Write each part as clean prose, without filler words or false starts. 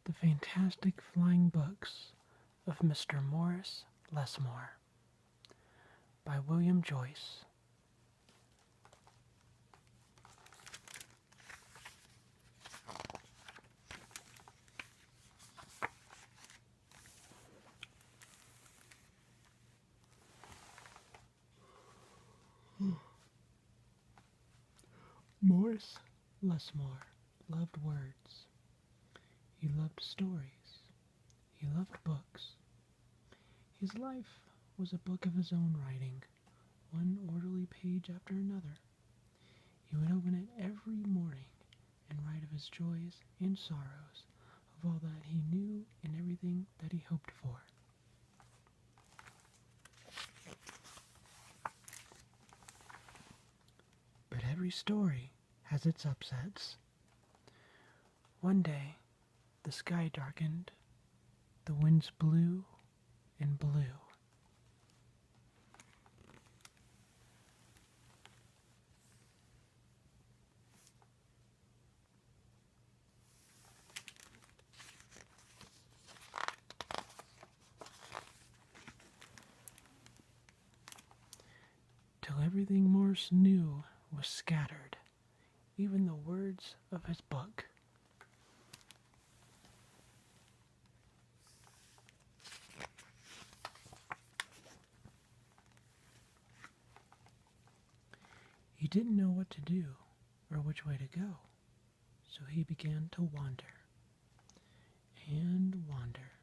The Fantastic Flying Books of Mr. Morris Lessmore by William Joyce. Morris Lessmore loved words. He loved stories. He loved books. His life was a book of his own writing, one orderly page after another. He would open it every morning and write of his joys and sorrows, of all that he knew and everything that he hoped for. But every story has its upsets. One day, the sky darkened, the winds blew and blew. Till everything Morse knew was scattered, even the words of his book. He didn't know what to do or which way to go, so he began to wander and wander.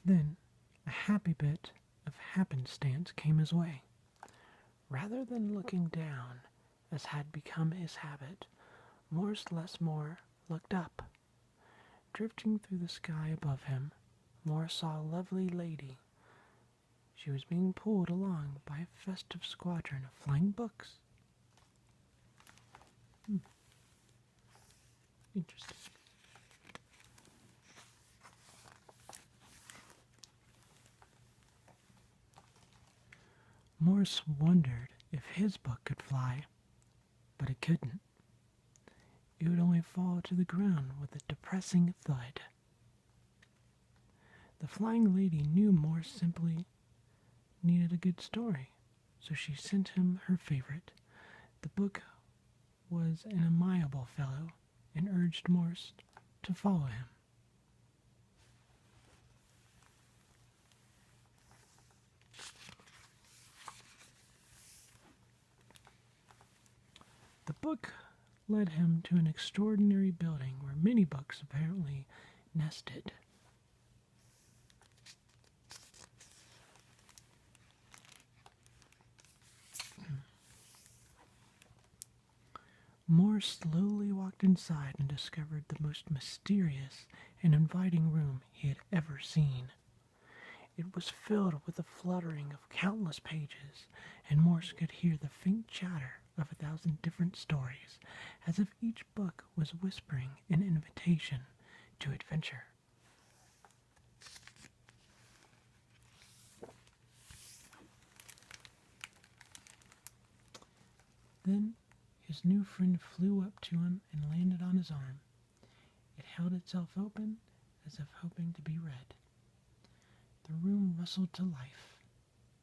Then a happy bit of happenstance came his way. Rather than looking down, as had become his habit, Morris Lessmore looked up. Drifting through the sky above him, Morris saw a lovely lady. She was being pulled along by a festive squadron of flying books. Interesting. Morris wondered if his book could fly, but it couldn't. It would only fall to the ground with a depressing thud. The flying lady knew Morris simply needed a good story, so she sent him her favorite. The book was an amiable fellow and urged Morris to follow him. The book led him to an extraordinary building where many books apparently nested. Morris slowly walked inside and discovered the most mysterious and inviting room he had ever seen. It was filled with the fluttering of countless pages, and Morris could hear the faint chatter of 1,000 different stories, as if each book was whispering an invitation to adventure. Then his new friend flew up to him and landed on his arm. It held itself open as if hoping to be read. The room rustled to life,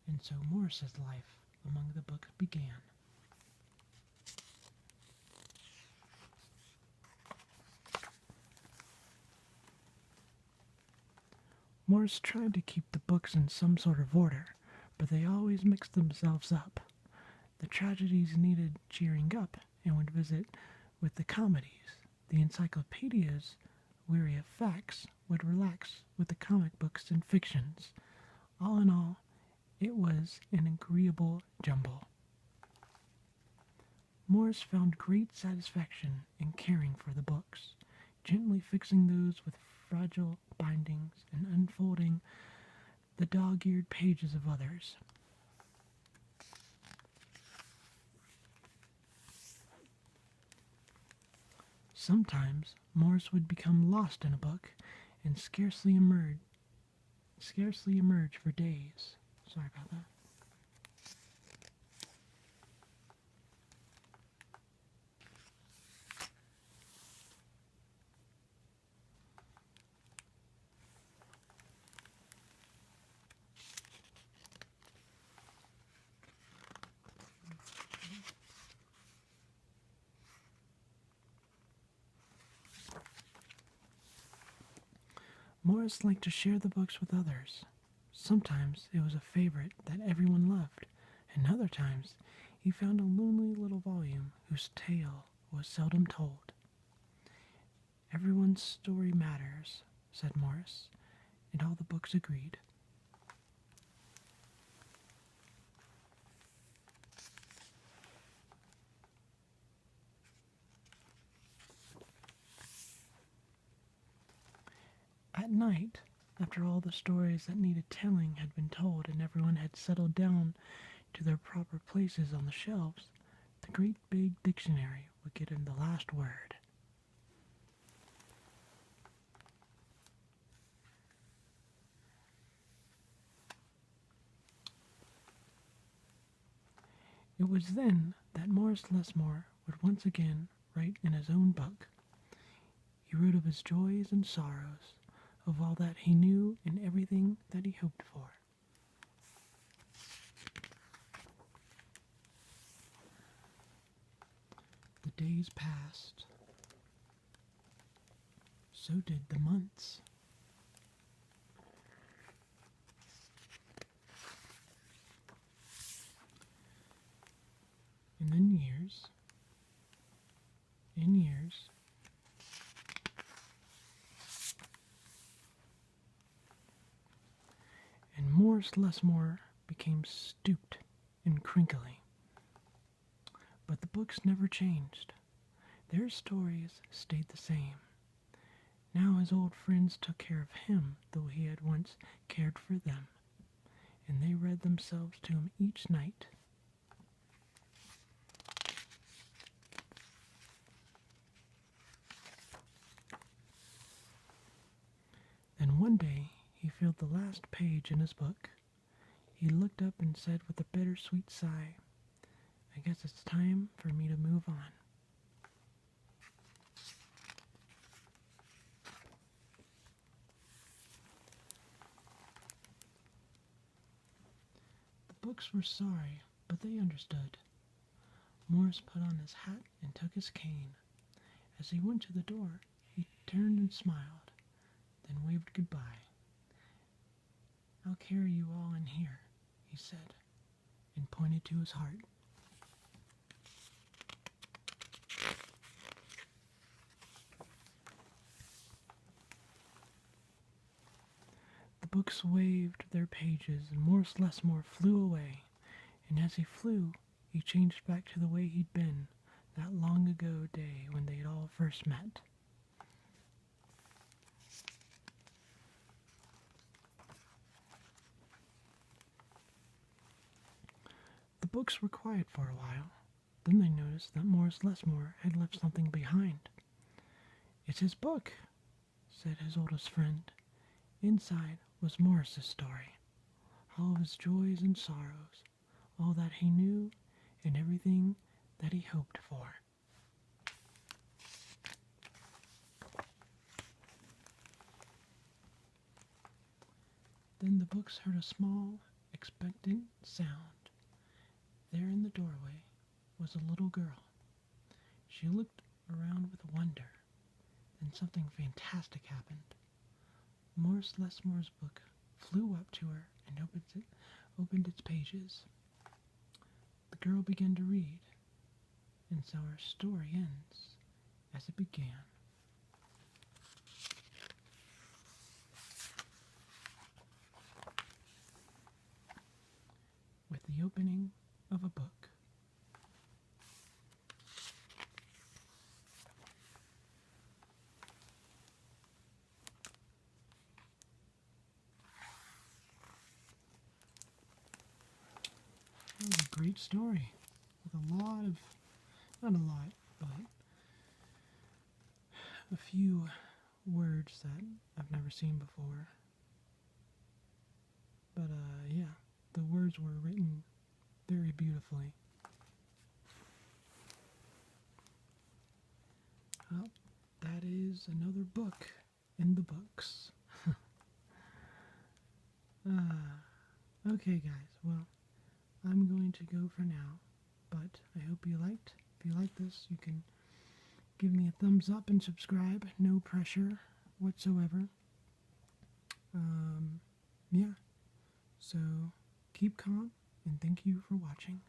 and so Morris's life among the books began. Morris tried to keep the books in some sort of order, but they always mixed themselves up. The tragedies needed cheering up and would visit with the comedies. The encyclopedias, weary of facts, would relax with the comic books and fictions. All in all, it was an agreeable jumble. Morris found great satisfaction in caring for the books, gently fixing those with fragile bindings and unfolding the dog-eared pages of others. Sometimes Morris would become lost in a book and scarcely emerge for days. Sorry about that. Morris liked to share the books with others. Sometimes it was a favorite that everyone loved, and other times he found a lonely little volume whose tale was seldom told. Everyone's story matters, said Morris, and all the books agreed. At night, after all the stories that needed telling had been told and everyone had settled down to their proper places on the shelves, the great big dictionary would get in the last word. It was then that Morris Lessmore would once again write in his own book. He wrote of his joys and sorrows, of all that he knew and everything that he hoped for. The days passed. So did the months. And then years, and years, and Morris Lessmore became stooped and crinkly. But the books never changed. Their stories stayed the same. Now his old friends took care of him, though he had once cared for them, and they read themselves to him each night. Then one day he filled the last page in his book. He looked up and said with a bittersweet sigh, "I guess it's time for me to move on." The books were sorry, but they understood. Morris put on his hat and took his cane. As he went to the door, he turned and smiled, then waved goodbye. "I'll carry you all in here," he said, and pointed to his heart. The books waved their pages, and Morris Lessmore flew away, and as he flew, he changed back to the way he'd been that long ago day when they'd all first met. The books were quiet for a while. Then they noticed that Morris Lessmore had left something behind. "It's his book," said his oldest friend. Inside was Morris's story, all of his joys and sorrows, all that he knew and everything that he hoped for. Then the books heard a small, expectant sound. There in the doorway was a little girl. She looked around with wonder. Then something fantastic happened. Morris Lessmore's book flew up to her and opened its pages. The girl began to read, and so her story ends as it began. With the opening of a book. That was a great story with a lot of, not a lot, but a few words that I've never seen before. But yeah, the words were written very beautifully. Well, that is another book in the books. Okay guys, well, I'm going to go for now, but I hope you liked. If you like this, you can give me a thumbs up and subscribe. No pressure whatsoever. Yeah, so keep calm and thank you for watching.